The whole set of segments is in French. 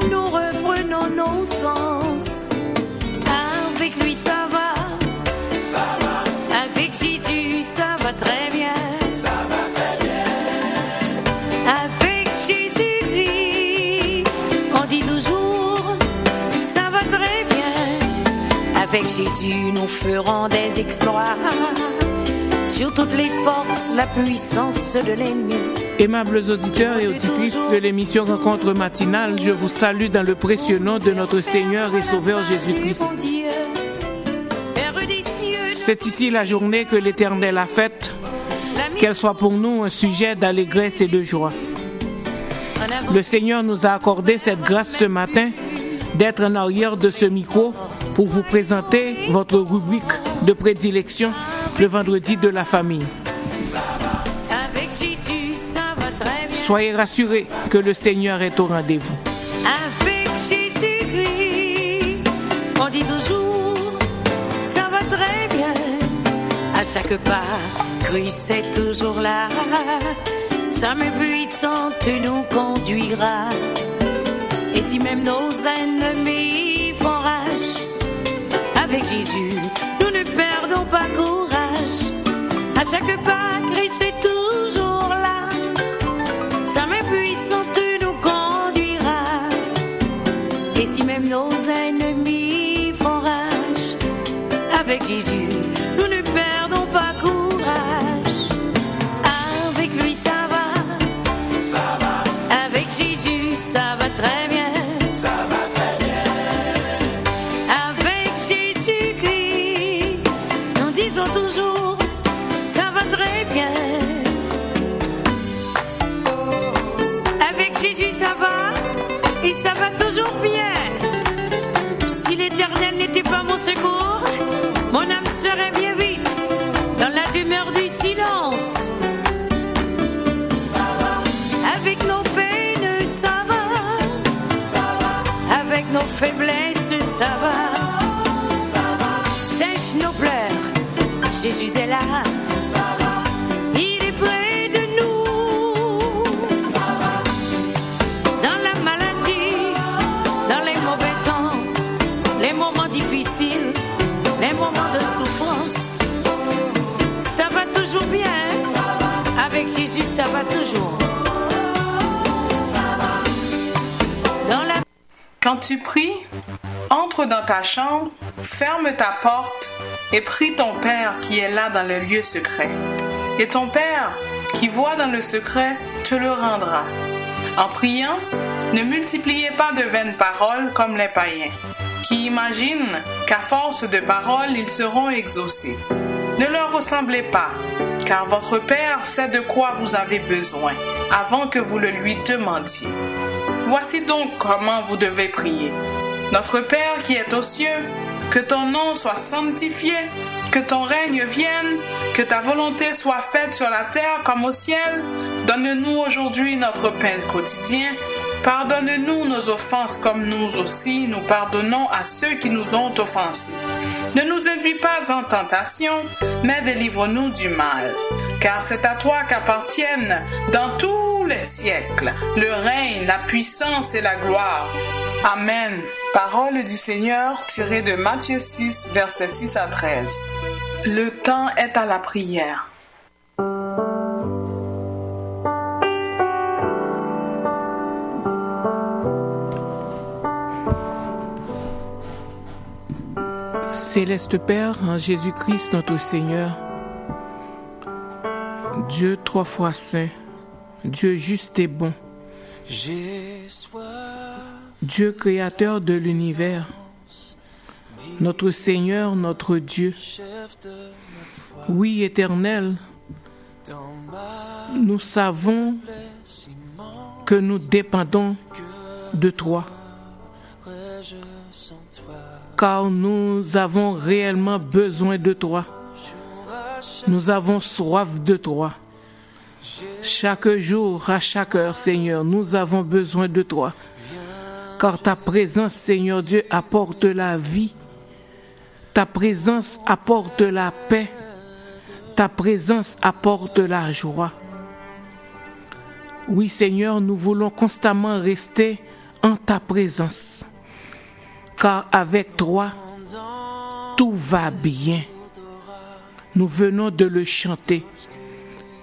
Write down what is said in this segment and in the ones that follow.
nous reprenons nos sens. Avec lui ça va. Avec Jésus ça va très bien. Avec Jésus-Christ, on dit toujours ça va très bien. Avec Jésus nous ferons des exploits. Sur toutes les forces, la puissance de l'ennemi. Aimables auditeurs et auditrices de l'émission Rencontre matinale, je vous salue dans le précieux nom de notre Seigneur et Sauveur Jésus-Christ. C'est ici la journée que l'Éternel a faite, qu'elle soit pour nous un sujet d'allégresse et de joie. Le Seigneur nous a accordé cette grâce ce matin d'être en arrière de ce micro pour vous présenter votre rubrique de prédilection, le vendredi de la famille. Soyez rassurés que le Seigneur est au rendez-vous. Avec Jésus-Christ, on dit toujours, ça va très bien. À chaque pas, Christ est toujours là. Sa main puissante nous conduira. Et si même nos ennemis font rage, avec Jésus, nous ne perdons pas courage. À chaque pas, Christ est toujours là. Sa main puissante nous conduira. Et si même nos ennemis font rage, avec Jésus, nous ne perdons pas courage. Avec lui ça va. Avec Jésus ça va très bien. Avec Jésus-Christ, nous disons toujours ça va très bien. Avec Jésus ça va, et ça va toujours bien. Si l'Éternel n'était pas mon secours, mon âme serait bien vite dans la demeure du silence. Avec nos peines ça va, avec nos faiblesses ça va. Sèche nos pleurs, Jésus est là. Il est près de nous. Dans la maladie, dans les mauvais temps, les moments difficiles, les moments de souffrance, ça va toujours bien. Avec Jésus ça va toujours. Quand tu pries, entre dans ta chambre, ferme ta porte et prie ton Père qui est là dans le lieu secret. Et ton Père qui voit dans le secret te le rendra. En priant, ne multipliez pas de vaines paroles comme les païens, qui imaginent qu'à force de paroles ils seront exaucés. Ne leur ressemblez pas, car votre Père sait de quoi vous avez besoin, avant que vous le lui demandiez. Voici donc comment vous devez prier. Notre Père qui est aux cieux, que ton nom soit sanctifié, que ton règne vienne, que ta volonté soit faite sur la terre comme au ciel. Donne-nous aujourd'hui notre pain quotidien. Pardonne-nous nos offenses comme nous aussi nous pardonnons à ceux qui nous ont offensés. Ne nous induis pas en tentation, mais délivre-nous du mal. Car c'est à toi qu'appartiennent dans tous les siècles le règne, la puissance et la gloire. Amen. Parole du Seigneur tirée de Matthieu 6, versets 6 à 13. Le temps est à la prière. Céleste Père, en Jésus-Christ notre Seigneur, Dieu trois fois saint, Dieu juste et bon, Dieu créateur de l'univers, notre Seigneur, notre Dieu. Oui, Éternel, nous savons que nous dépendons de toi, car nous avons réellement besoin de toi. Nous avons soif de toi. Chaque jour, à chaque heure, Seigneur, nous avons besoin de toi. Car ta présence, Seigneur Dieu, apporte la vie. Ta présence apporte la paix. Ta présence apporte la joie. Oui, Seigneur, nous voulons constamment rester en ta présence, car avec toi, tout va bien. Nous venons de le chanter.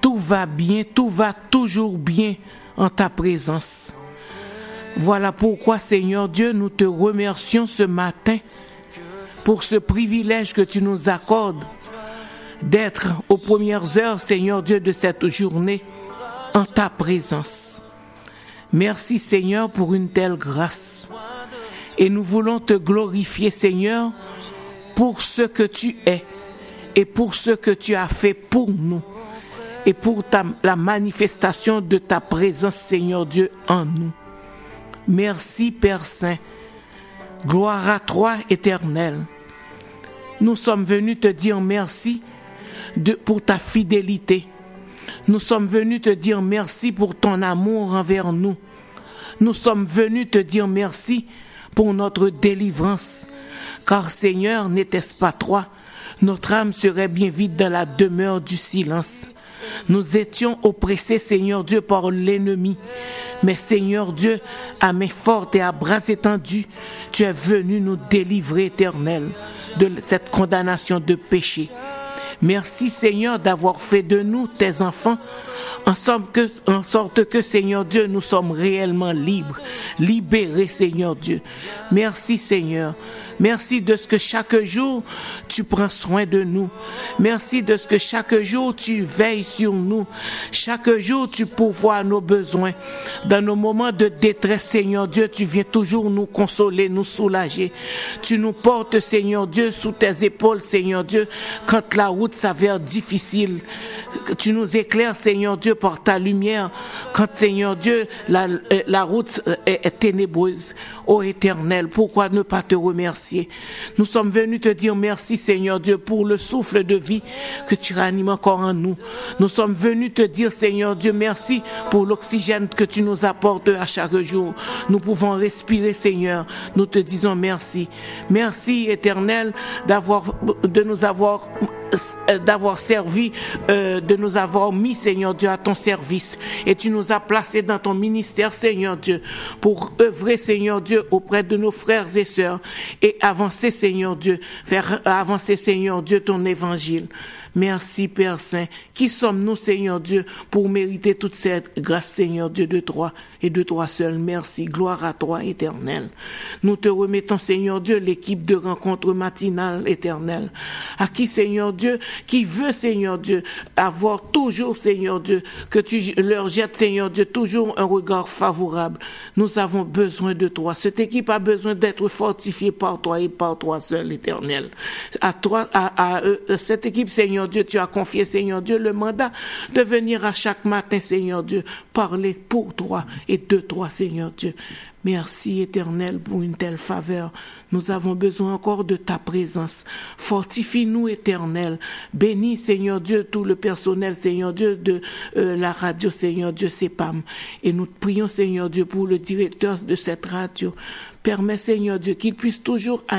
Tout va bien, tout va toujours bien en ta présence. Voilà pourquoi, Seigneur Dieu, nous te remercions ce matin pour ce privilège que tu nous accordes d'être aux premières heures, Seigneur Dieu, de cette journée en ta présence. Merci, Seigneur, pour une telle grâce. Et nous voulons te glorifier, Seigneur, pour ce que tu es et pour ce que tu as fait pour nous et pour la manifestation de ta présence, Seigneur Dieu, en nous. Merci, Père Saint. Gloire à toi, Éternel. Nous sommes venus te dire merci pour ta fidélité. Nous sommes venus te dire merci pour ton amour envers nous. Nous sommes venus te dire merci pour notre délivrance. Car, Seigneur, n'était-ce pas toi, notre âme serait bien vide dans la demeure du silence. Nous étions oppressés, Seigneur Dieu, par l'ennemi. Mais Seigneur Dieu, à main forte et à bras étendus, tu es venu nous délivrer, Éternel, de cette condamnation de péché. Merci, Seigneur, d'avoir fait de nous tes enfants, en sorte que, Seigneur Dieu, nous sommes réellement libres, libérés, Seigneur Dieu. Merci, Seigneur. Merci de ce que chaque jour, tu prends soin de nous. Merci de ce que chaque jour, tu veilles sur nous. Chaque jour, tu pourvois nos besoins. Dans nos moments de détresse, Seigneur Dieu, tu viens toujours nous consoler, nous soulager. Tu nous portes, Seigneur Dieu, sous tes épaules, Seigneur Dieu, quand la route s'avère difficile. Tu nous éclaires, Seigneur Dieu, par ta lumière. Quand, Seigneur Dieu, la route est ténébreuse. Ô Éternel, pourquoi ne pas te remercier? Nous sommes venus te dire merci, Seigneur Dieu, pour le souffle de vie que tu ranimes encore en nous. Nous sommes venus te dire, Seigneur Dieu, merci pour l'oxygène que tu nous apportes à chaque jour. Nous pouvons respirer, Seigneur. Nous te disons merci. Merci, Éternel, de nous avoir servi, de nous avoir mis, Seigneur Dieu, à ton service. Et tu nous as placés dans ton ministère, Seigneur Dieu, pour œuvrer, Seigneur Dieu, auprès de nos frères et sœurs et avancer, Seigneur Dieu, faire avancer, Seigneur Dieu, ton évangile. Merci, Père Saint. Qui sommes-nous, Seigneur Dieu, pour mériter toute cette grâce, Seigneur Dieu, de toi et de toi seul? Merci. Gloire à toi, Éternel. Nous te remettons, Seigneur Dieu, l'équipe de rencontre matinale, Éternel. À qui, Seigneur Dieu, qui veut, Seigneur Dieu, avoir toujours, Seigneur Dieu, que tu leur jettes, Seigneur Dieu, toujours un regard favorable. Nous avons besoin de toi. Cette équipe a besoin d'être fortifiée par toi et par toi seul, Éternel. À toi, à cette équipe, Seigneur Dieu, tu as confié, Seigneur Dieu, le mandat de venir à chaque matin, Seigneur Dieu, parler pour toi et de toi, Seigneur Dieu. Merci, Éternel, pour une telle faveur. Nous avons besoin encore de ta présence. Fortifie-nous, Éternel. Bénis, Seigneur Dieu, tout le personnel, Seigneur Dieu, de la radio, Seigneur Dieu, CEPAM. Et nous prions, Seigneur Dieu, pour le directeur de cette radio. Permets, Seigneur Dieu, qu'il puisse toujours être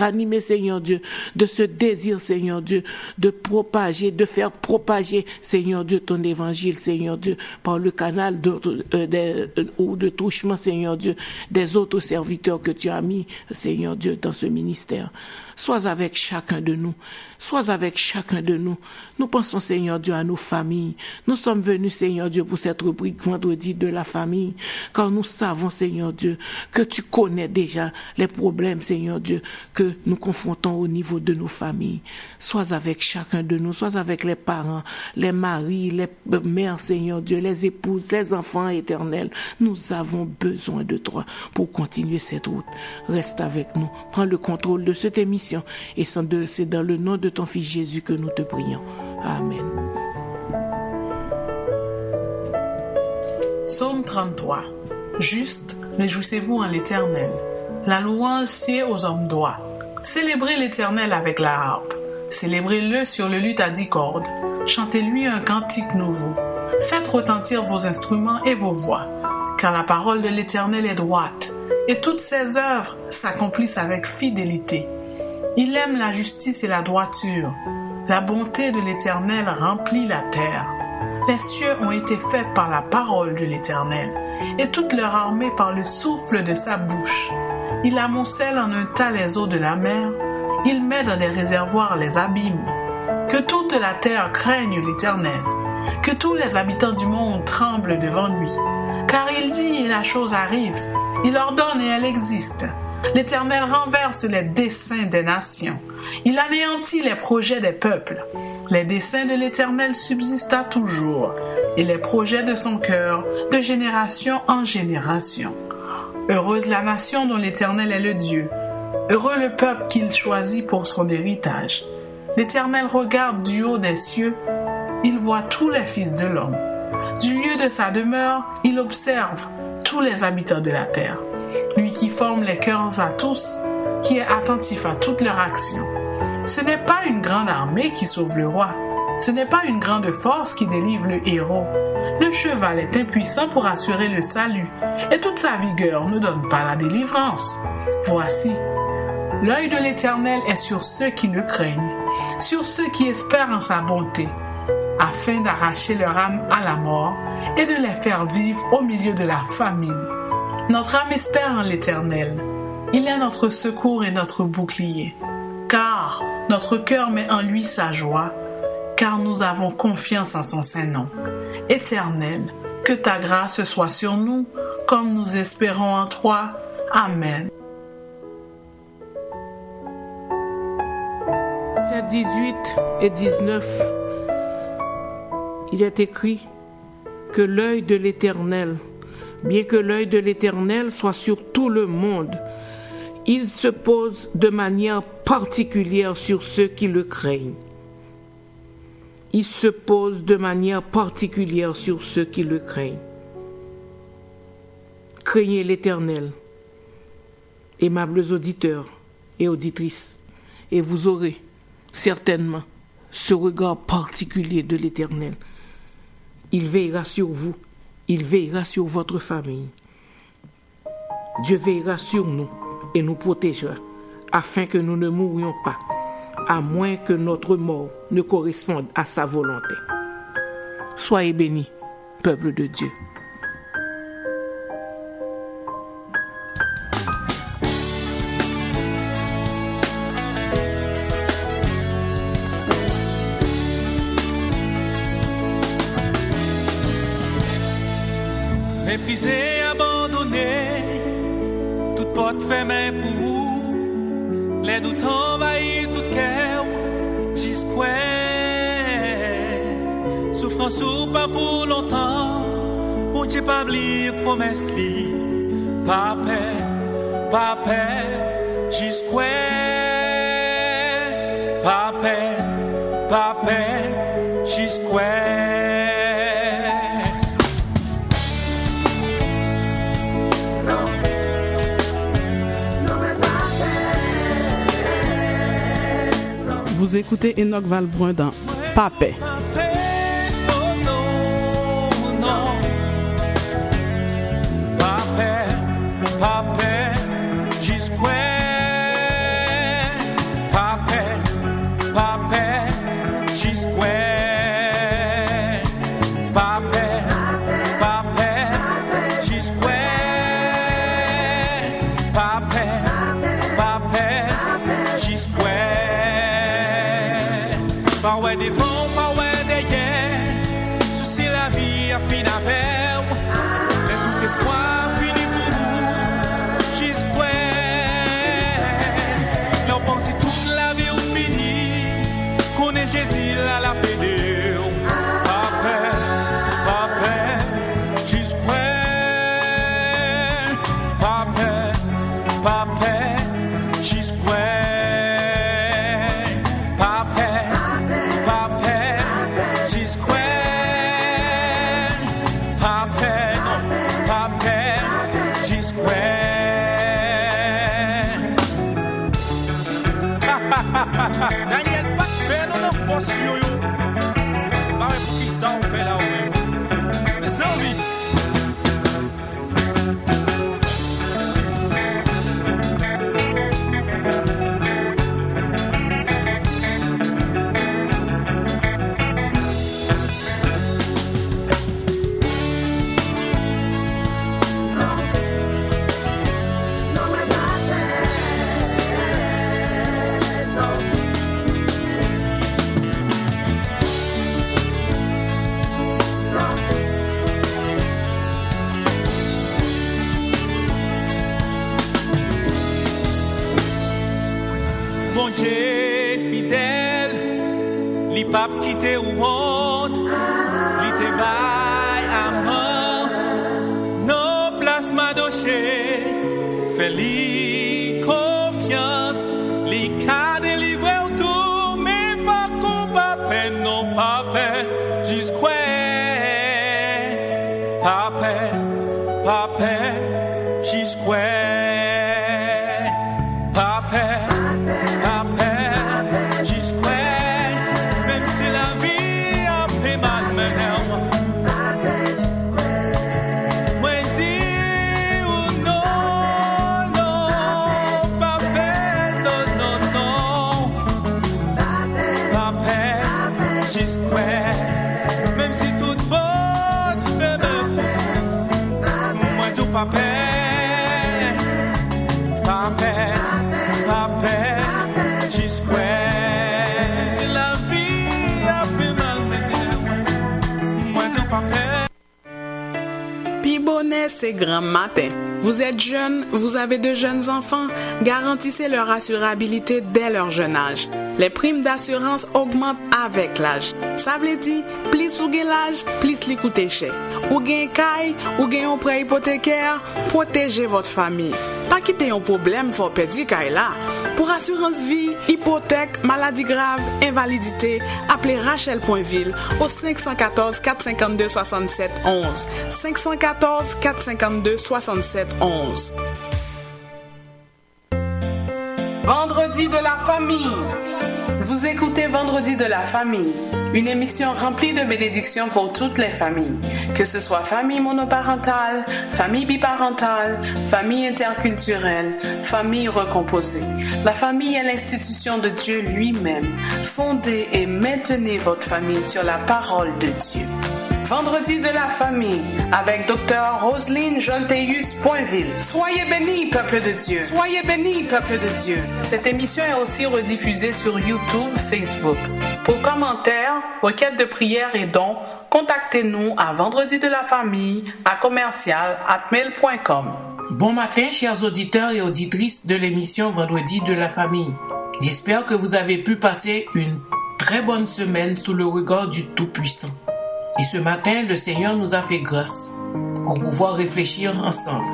animé, Seigneur Dieu, de ce désir, Seigneur Dieu, de faire propager, Seigneur Dieu, ton évangile, Seigneur Dieu, par le canal de touchement, Seigneur Dieu, des autres serviteurs que tu as mis, Seigneur Dieu, dans ce ministère. Sois avec chacun de nous. Sois avec chacun de nous. Nous pensons, Seigneur Dieu, à nos familles. Nous sommes venus, Seigneur Dieu, pour cette rubrique vendredi de la famille, car nous savons, Seigneur Dieu, que tu connais déjà les problèmes, Seigneur Dieu, que nous confrontons au niveau de nos familles. Sois avec chacun de nous, sois avec les parents, les maris, les mères, Seigneur Dieu, les épouses, les enfants éternels. Nous avons besoin de toi pour continuer cette route. Reste avec nous. Prends le contrôle de cette émission et c'est dans le nom de ton Fils Jésus que nous te prions. Amen. Psaume 33. Juste, réjouissez-vous en l'Éternel. La louange sied aux hommes droits. Célébrez l'Éternel avec la harpe. Célébrez-le sur le luth à 10 cordes. Chantez-lui un cantique nouveau. Faites retentir vos instruments et vos voix. Car la parole de l'Éternel est droite, et toutes ses œuvres s'accomplissent avec fidélité. Il aime la justice et la droiture. La bonté de l'Éternel remplit la terre. Les cieux ont été faits par la parole de l'Éternel, et toute leur armée par le souffle de sa bouche. Il amoncelle en un tas les eaux de la mer, il met dans des réservoirs les abîmes. Que toute la terre craigne l'Éternel, que tous les habitants du monde tremblent devant lui. Car il dit et la chose arrive, il ordonne et elle existe. L'Éternel renverse les desseins des nations, il anéantit les projets des peuples. Les desseins de l'Éternel subsistent à toujours, et les projets de son cœur de génération en génération. Heureuse la nation dont l'Éternel est le Dieu, heureux le peuple qu'il choisit pour son héritage. L'Éternel regarde du haut des cieux, il voit tous les fils de l'homme. Du lieu de sa demeure, il observe tous les habitants de la terre. Lui qui forme les cœurs à tous, qui est attentif à toutes leurs actions. Ce n'est pas une grande armée qui sauve le roi, ce n'est pas une grande force qui délivre le héros. Le cheval est impuissant pour assurer le salut, et toute sa vigueur ne donne pas la délivrance. Voici, l'œil de l'Éternel est sur ceux qui le craignent, sur ceux qui espèrent en sa bonté, afin d'arracher leur âme à la mort et de les faire vivre au milieu de la famine. Notre âme espère en l'Éternel. Il est notre secours et notre bouclier. Car notre cœur met en lui sa joie, car nous avons confiance en son saint nom. Éternel, que ta grâce soit sur nous, comme nous espérons en toi. Amen. Versets 18 et 19, il est écrit que l'œil de l'Éternel, bien que l'œil de l'Éternel soit sur tout le monde, il se pose de manière particulière sur ceux qui le craignent. Il se pose de manière particulière sur ceux qui le craignent. Craignez l'Éternel, aimables auditeurs et auditrices, et vous aurez certainement ce regard particulier de l'Éternel. Il veillera sur vous, il veillera sur votre famille. Dieu veillera sur nous et nous protégera, afin que nous ne mourions pas, à moins que notre mort ne corresponde à sa volonté. Soyez bénis, peuple de Dieu. Méprisé, abandonné, toute porte fermée pour vous, les doutes envahissent tout cœur, jusqu'à souffrance ou pas pour longtemps, pour Dieu pas oublier promesse li, pas paix, jusqu'à pas paix, jusqu'à Vous écoutez Enoch Valbrun dans Pas paix. Papa bon Dieu fidèle, li pape quitte ou honte, li te bail amant, nos places madoché, fais li confiance, li ka délivre ou tout, mais pas coupable, non pas paix, jusqu'à pas paix, jusqu'à pas paix. Bonnet, c'est grand matin. Vous êtes jeune, vous avez de jeunes enfants, garantissez leur assurabilité dès leur jeune âge. Les primes d'assurance augmentent avec l'âge. Ça veut dire, plus ou gen l'âge, plus li coûte cher. Ou gen kay, ou gen un prêt hypothécaire, protégez votre famille. Pas quitter un problème, faut perdre kay là. Pour assurance vie, hypothèque, maladie grave, invalidité, appelez Rachel Poinville au 514 452 67 11. 514 452 67 11. Vendredi de la famille. Vous écoutez Vendredi de la famille, une émission remplie de bénédictions pour toutes les familles, que ce soit famille monoparentale, famille biparentale, famille interculturelle, famille recomposée. La famille est l'institution de Dieu lui-même. Fondez et maintenez votre famille sur la parole de Dieu. Vendredi de la famille avec Dr. Roselyne Jolteus Poinville. Soyez bénis, peuple de Dieu. Soyez bénis, peuple de Dieu. Cette émission est aussi rediffusée sur YouTube, Facebook. Pour commentaires, requêtes de prière et dons, contactez-nous à vendredidelaFamille@commercial@mail.com. Bon matin, chers auditeurs et auditrices de l'émission Vendredi de la famille. J'espère que vous avez pu passer une très bonne semaine sous le regard du Tout-Puissant. Et ce matin, le Seigneur nous a fait grâce pour pouvoir réfléchir ensemble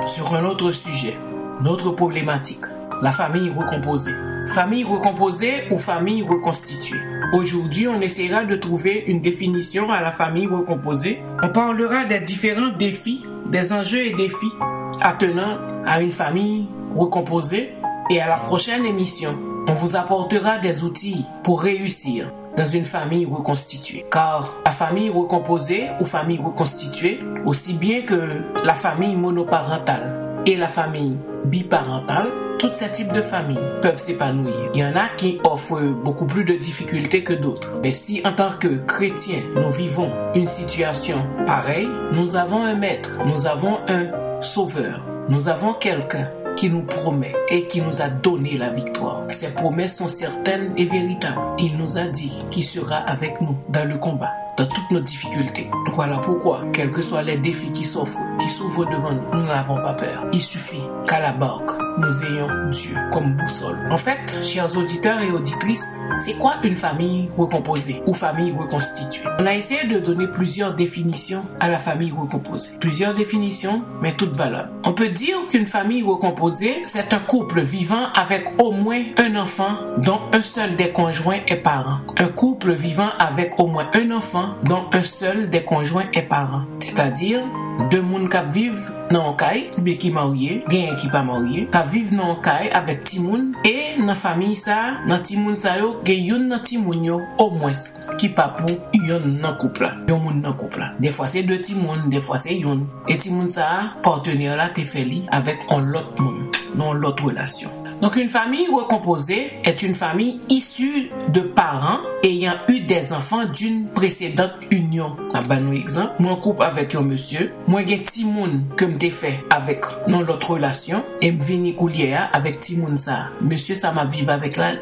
sur un autre sujet, une autre problématique, la famille recomposée. Famille recomposée ou famille reconstituée. Aujourd'hui, on essaiera de trouver une définition à la famille recomposée. On parlera des différents défis, des enjeux et défis attenant à une famille recomposée. Et à la prochaine émission, on vous apportera des outils pour réussir dans une famille reconstituée. Car la famille recomposée ou famille reconstituée, aussi bien que la famille monoparentale et la famille biparentale, tous ces types de familles peuvent s'épanouir. Il y en a qui offrent beaucoup plus de difficultés que d'autres. Mais si en tant que chrétiens, nous vivons une situation pareille, nous avons un maître, nous avons un sauveur, nous avons quelqu'un qui nous promet et qui nous a donné la victoire. Ces promesses sont certaines et véritables. Il nous a dit qu'il sera avec nous dans le combat, dans toutes nos difficultés. Voilà pourquoi, quels que soient les défis qui s'ouvrent devant nous, nous n'avons pas peur. Il suffit qu'à la barque, nous ayons Dieu comme boussole. En fait, chers auditeurs et auditrices, c'est quoi une famille recomposée ou famille reconstituée? On a essayé de donner plusieurs définitions à la famille recomposée. Plusieurs définitions, mais toutes valables. On peut dire qu'une famille recomposée, c'est un couple vivant avec au moins un enfant dont un seul des conjoints est parent. Un couple vivant avec au moins un enfant dont un seul des conjoints est parent. C'est-à-dire, deux moun qui vivent dans un caille, bien qui marié, gen qui pas marié, qui vivent dans un caille avec timoun et dans famille ça, dans timoun ça yo, gen yon dans timoun yo au moins qui pas pour yon dans couple. Yon moun dans couple. Des fois c'est deux timoun, des fois c'est yon. Et timoun ça partenaire là te fait li avec un l'autre moun, dans l'autre relation. Donc une famille recomposée est une famille issue de parents ayant eu des enfants d'une précédente union. Un exemple, moi couple avec un monsieur, moi j'ai timoun que m'te fait avec dans l'autre relation et m'vini coulier avec timoun ça. Monsieur ça m'a vivre avec là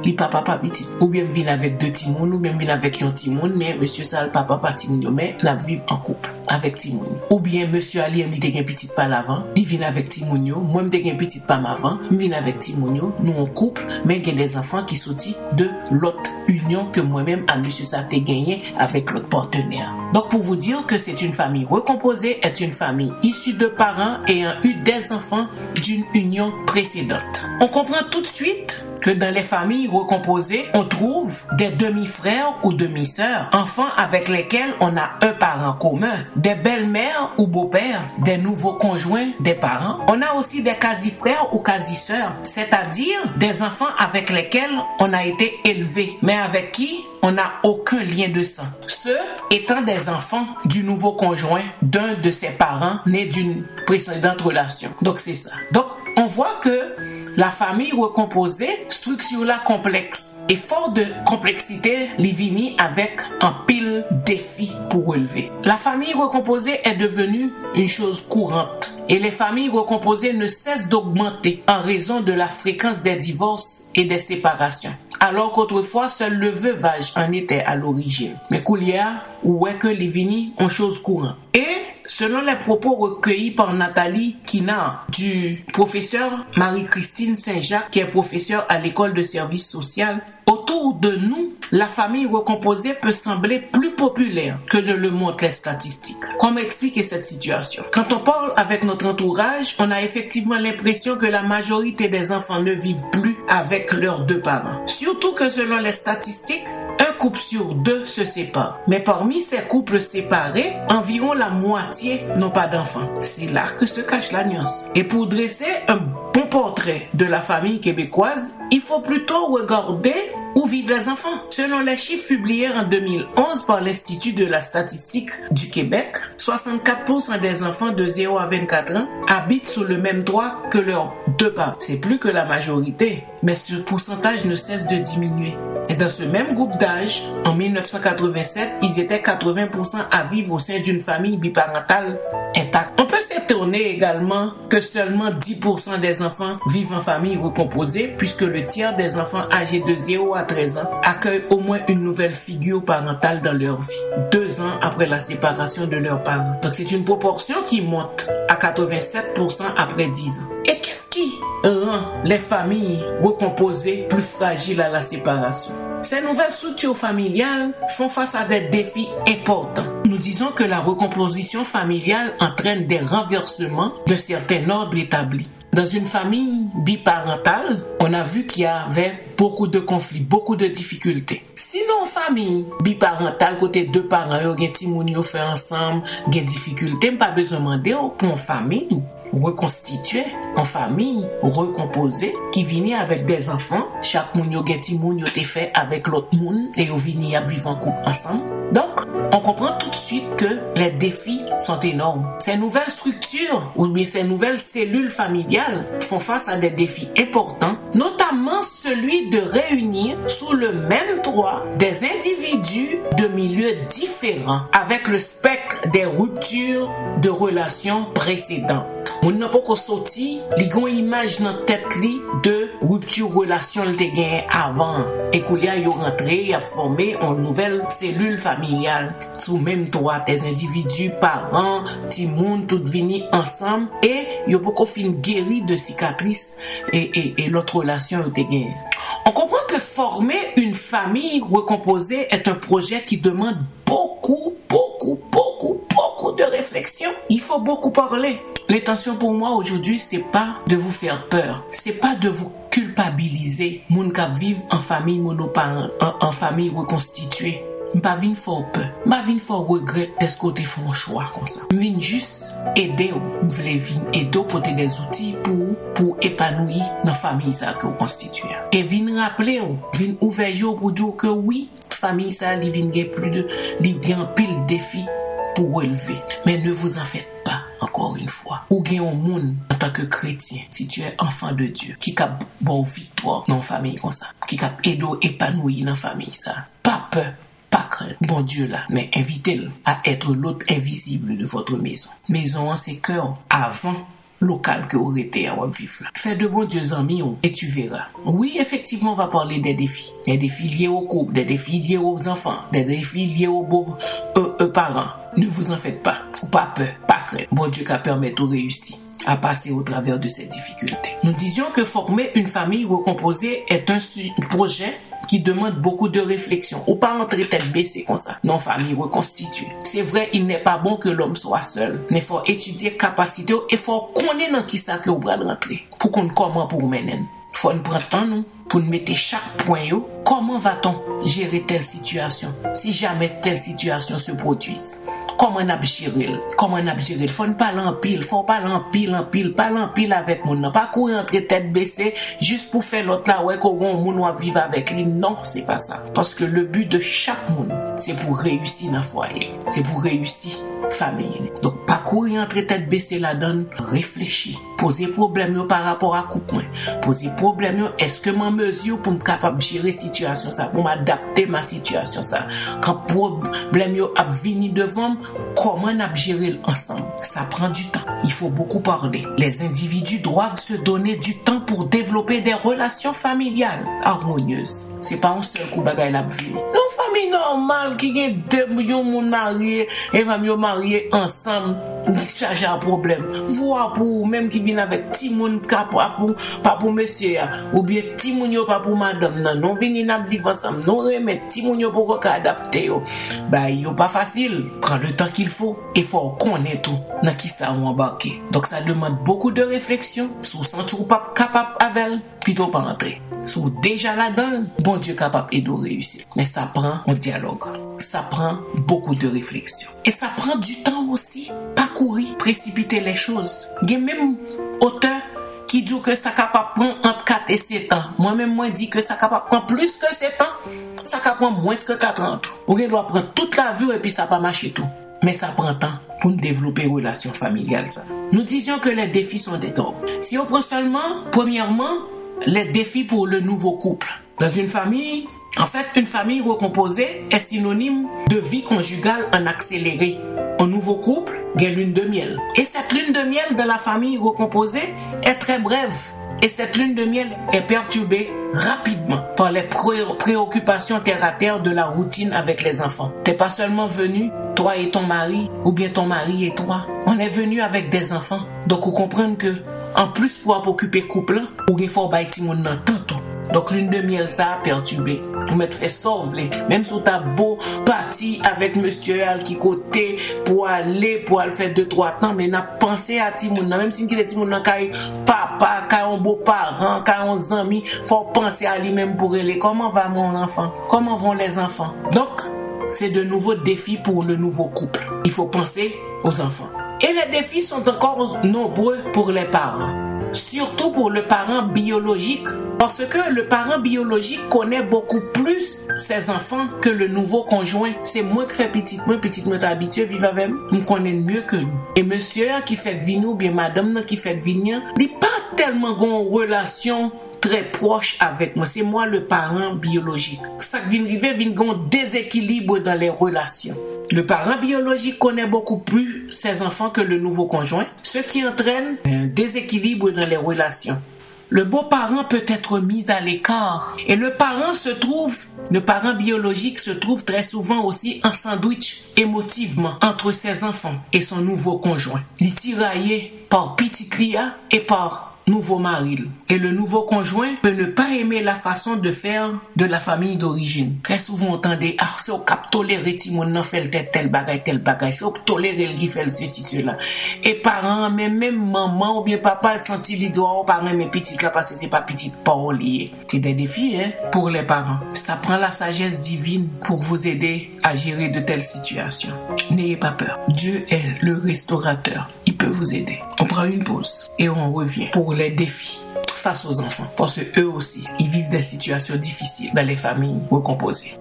li papa petit ou bien vient avec deux timoun ou bien vient avec un timoun mais monsieur ça le papa timoun mais la vivre en couple. avec Timoun. Ou bien monsieur Ali me te gen petite pas l'avant, il vient avec Timoun, moi me te gen petite pas avant, me vient avec Timoun, nous on couple, mais gen des enfants qui sorti de l'autre union que moi-même à monsieur ça t'ai gagné avec l'autre partenaire. Donc pour vous dire que c'est une famille recomposée, est une famille issue de parents ayant eu des enfants d'une union précédente. On comprend tout de suite que dans les familles recomposées, on trouve des demi-frères ou demi-sœurs, enfants avec lesquels on a un parent commun, des belles-mères ou beaux-pères, des nouveaux conjoints des parents. On a aussi des quasi-frères ou quasi-sœurs, c'est-à-dire des enfants avec lesquels on a été élevé, mais avec qui on n'a aucun lien de sang. Ceux étant des enfants du nouveau conjoint d'un de ses parents nés d'une précédente relation. Donc c'est ça. Donc on voit que la famille recomposée, structure là complexe. Et fort de complexité, les vini avec un pile défi pour relever. La famille recomposée est devenue une chose courante. Et les familles recomposées ne cessent d'augmenter en raison de la fréquence des divorces et des séparations. Alors qu'autrefois, seul le veuvage en était à l'origine. Mais Koulia, ou est que les vini ont chose courante. Et selon les propos recueillis par Nathalie Kina du professeur Marie-Christine Saint-Jacques, qui est professeur à l'école de service social, autour de nous, la famille recomposée peut sembler plus populaire que ne le montrent les statistiques. Comment expliquer cette situation? Quand on parle avec notre entourage, on a effectivement l'impression que la majorité des enfants ne vivent plus avec leurs deux parents. Surtout que selon les statistiques, un couple sur deux se sépare. Mais parmi ces couples séparés, environ la moitié n'ont pas d'enfants. C'est là que se cache la nuance. Et pour dresser un bon portrait de la famille québécoise, il faut plutôt regarder où vivent les enfants. Selon les chiffres publiés en 2011 par l'Institut de la statistique du Québec, 64% des enfants de 0 à 24 ans habitent sous le même toit que leurs deux parents. C'est plus que la majorité, mais ce pourcentage ne cesse de diminuer. Et dans ce même groupe d'âge, en 1987, ils étaient 80% à vivre au sein d'une famille biparentale intacte. On peut s'étonner également que seulement 10% des enfants vivent en famille recomposée, puisque le tiers des enfants âgés de 0 à 13 ans accueillent au moins une nouvelle figure parentale dans leur vie, 2 ans après la séparation de leurs parents. Donc c'est une proportion qui monte à 87% après 10 ans. Et qu'est-ce qui rend les familles recomposées plus fragiles à la séparation? Ces nouvelles structures familiales font face à des défis importants. Nous disons que la recomposition familiale entraîne des renversements de certains ordres établis. Dans une famille biparentale, on a vu qu'il y avait beaucoup de conflits, beaucoup de difficultés. Sinon, famille biparentale, côté deux parents, yon gen ti moun yo fait ensemble, gen difficulté, pas besoin demander pour une famille reconstituée, en famille recomposée, qui vient avec des enfants. Chaque moun yo gen ti moun yo te fait avec l'autre moun, et yo vini à vivre en couple ensemble. Donc, on comprend tout de suite que les défis sont énormes. Ces nouvelles structures, ou bien ces nouvelles cellules familiales, font face à des défis importants, notamment celui de réunir sous le même toit des individus de milieux différents, avec le spectre des ruptures de relations précédentes. Moun nan pas sorti, li gon image nan tête li de rupture relation li te gen avant. Et koulia yo rentré, y a formé une nouvelle cellule familiale sous même toit, des individus, parents, ti moun tout vini ensemble et yo pas fin guéri de cicatrices et l'autre relation yo te gen. On comprend que former une famille recomposée est un projet qui demande beaucoup de réflexion. Il faut beaucoup parler. L'intention pour moi aujourd'hui, c'est pas de vous faire peur. C'est pas de vous culpabiliser. Moun k'ap vive en famille monoparent, en famille reconstituée. M'pa vin fort peur. M'pa vin fort regret de ce côté font un choix comme ça. M'vin juste aider ou. M'vle vin aider pour te des outils pour épanouir dans famille ça que vous constituez. Et vin rappeler ou, vin ouvert jour pour dire que oui, famille ça li vin gen plus de li gen pile défi pour relever. Mais ne vous en faites pas, encore une fois. Ou gen un monde en tant que chrétien, si tu es enfant de Dieu, qui cap bon victoire dans famille comme ça, qui cap aider épanouir dans famille ça. Pas peur. Pas craindre, bon Dieu là, mais invitez-le à être l'autre invisible de votre maison. Maison, c'est cœur avant local que vous été à vivre là. Fais de bons dieux amis et tu verras. Oui, effectivement, on va parler des défis. Des défis liés au couple, des défis liés aux enfants, des défis liés aux parents. Ne vous en faites pas. Pas peur, pas crainte. Bon Dieu qui permet de réussir à passer au travers de ces difficultés. Nous disions que former une famille recomposée est un projet qui demande beaucoup de réflexion. Ou pas entrer tête baissée comme ça. Non, famille reconstituée. C'est vrai, il n'est pas bon que l'homme soit seul. Mais il faut étudier capacité et faut connaître dans qui ça que vous bras de rentrer. Pour qu'on comment pour mener. Faut nous prendre temps nous pour nous mettre chaque point yo. Comment va-t-on gérer telle situation si jamais telle situation se produise? Comment on a géré? Comment on a géré? Faut ne parler en pile, faut parler en pile avec moun. Pas courir entre tête baissée juste pour faire l'autre là ouais qu'on moun va vivre avec lui. Non, c'est pas ça. Parce que le but de chaque moun, c'est pour réussir dans le foyer. C'est pour réussir famille. Donc pas courir entre tête baissée là-dedans, réfléchir, poser problème par rapport à couple. Poser problème est-ce que ma mesure pour me capable gérer situation ça, pour m'adapter ma situation ça. Quand problème yo a venir devant, comment on a géré ensemble? Ça prend du temps. Il faut beaucoup parler. Les individus doivent se donner du temps pour développer des relations familiales harmonieuses. C'est pas un seul coup bagay la vie. Non, famille normale qui gagne 2 millions de mariés et va mieux marier ensemble, charger un problème. Voir pour même qui vient avec petit monde pas pour monsieur ou bien petit monde pas pour madame. Non venir n'a vivre ensemble. Non remettre petit monde pour adapter yo. Bah yo pas facile. Prends le temps qu'il faut et faut connaître tout dans qui ça on embarquer. Donc ça demande beaucoup de réflexion. Si vous sentez pas capable avec plutôt pas entrer. Si vous déjà là-dedans, bon Dieu capable et de réussir. Mais ça prend un dialogue. Ça prend beaucoup de réflexion. Et ça prend du temps aussi. Pas courir, précipiter les choses. Il y a même auteur qui dit que ça capable prendre entre 4 et 7 ans. Moi-même, moi dis que ça capable prendre plus que 7 ans. Ça capable prendre moins que 4 ans. Vous doit prendre toute la vie et puis ça pas marcher tout. Mais ça prend temps pour développer une relation familiale. Ça. Nous disions que les défis sont des top. Si on prend seulement, premièrement, les défis pour le nouveau couple. Dans une famille, en fait, une famille recomposée est synonyme de vie conjugale en accéléré. Un nouveau couple gagne lune de miel. Et cette lune de miel de la famille recomposée est très brève. Et cette lune de miel est perturbée rapidement par les préoccupations terre-à-terre de la routine avec les enfants. T'es pas seulement venu, toi et ton mari, ou bien ton mari et toi. On est venu avec des enfants. Donc, vous comprenez que, en plus, pour occuper couple, il faut bailler mon nan tantôt. Donc, lune de miel, ça a perturbé. Vous m'êtes fait sauver. Même si t'as beau parti avec monsieur al qui côté pour aller faire 2-3 temps, mais n'a pensé à Timoun. Même si il est Timoun, papa, quand un beau parent, quand un ami, faut penser à lui-même pour aller. Comment va mon enfant? Comment vont les enfants? Donc, c'est de nouveaux défis pour le nouveau couple. Il faut penser aux enfants. Et les défis sont encore nombreux pour les parents. Surtout pour le parent biologique. Parce que le parent biologique connaît beaucoup plus ses enfants que le nouveau conjoint. C'est moi qui fais petite moi habitué vivre avec moi. Me connaît mieux que nous. Et monsieur qui fait vini ou bien madame qui fait vini, il pas tellement une relation très proche avec moi. C'est moi le parent biologique. Ça vient un déséquilibre dans les relations. Le parent biologique connaît beaucoup plus ses enfants que le nouveau conjoint, ce qui entraîne un déséquilibre dans les relations. Le beau-parent peut être mis à l'écart et le parent biologique se trouve très souvent aussi en sandwich émotivement entre ses enfants et son nouveau conjoint. Il est tiraillé par petite Lia et par nouveau mari. Et le nouveau conjoint peut ne pas aimer la façon de faire de la famille d'origine. Très souvent, on entendait, c'est au cap tolérer Timon nan fait tel bagay, c'est au tolérer le qui fait ceci, cela. Et parents, même maman ou bien papa, senti les doigts aux parents, mais petite là, parce que c'est pas petite parole liée. C'est des défis, pour les parents. Ça prend la sagesse divine pour vous aider à gérer de telles situations. N'ayez pas peur. Dieu est le restaurateur. Il peut vous aider. On prend une pause et on revient pour les défis face aux enfants. Parce que eux aussi, ils vivent des situations difficiles dans les familles recomposées.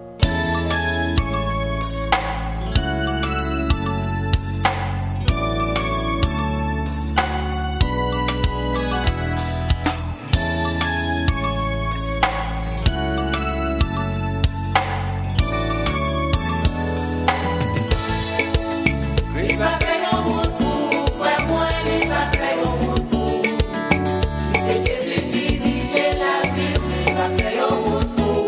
Jésus dirige la vie, il va faire un retour.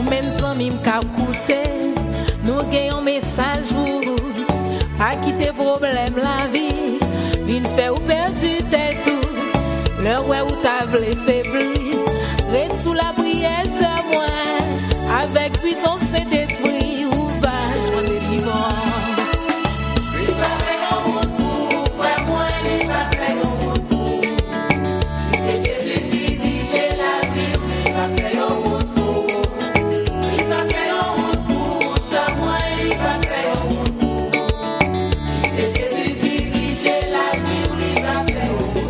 même amis m'ka écouter, nous gagnons message pour vous. Pas quitter problème la vie, vin fait ou perdu tête tout. L'heure où t'as voulu faiblir, reste sous la prière de moi, avec puissance Saint-Esprit, ou va joindre délivrance. Il va faire un route pour, frère moi, il va faire un route pour. Et Jésus diriger la vie, il va faire un route pour. Il va faire un route pour, sur moi, il va faire un route pour. Et Jésus diriger la vie, il va faire un route pour.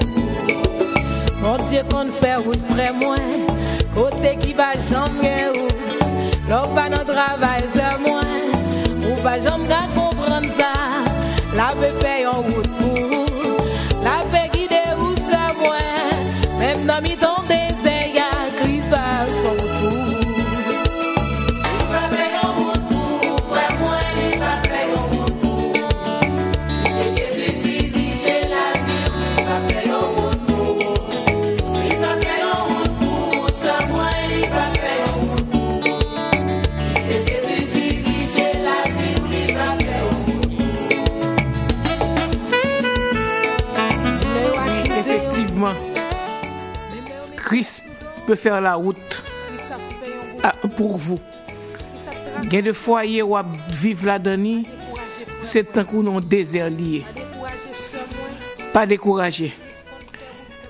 Mon Dieu qu'on fait route, frère moi, côté qui va jamais où. L'on va dans travail sur moi, ou pas jamais comprendre ça. La paix fait en route pour, la paix guide où sur moi. Même dans mes temps désert, y'a Christ va en route pour. Il va faire en route pour, frère moi, il va faire en route pour. Et Jésus dirige la vie, il va faire en route pour. Il va faire en route pour, sur moi, il va faire en route pour. Effectivement, Christ peut faire la route pour vous. Il y a des foyers où vivre là-dedans, c'est un coup non désert lié. Pas découragé.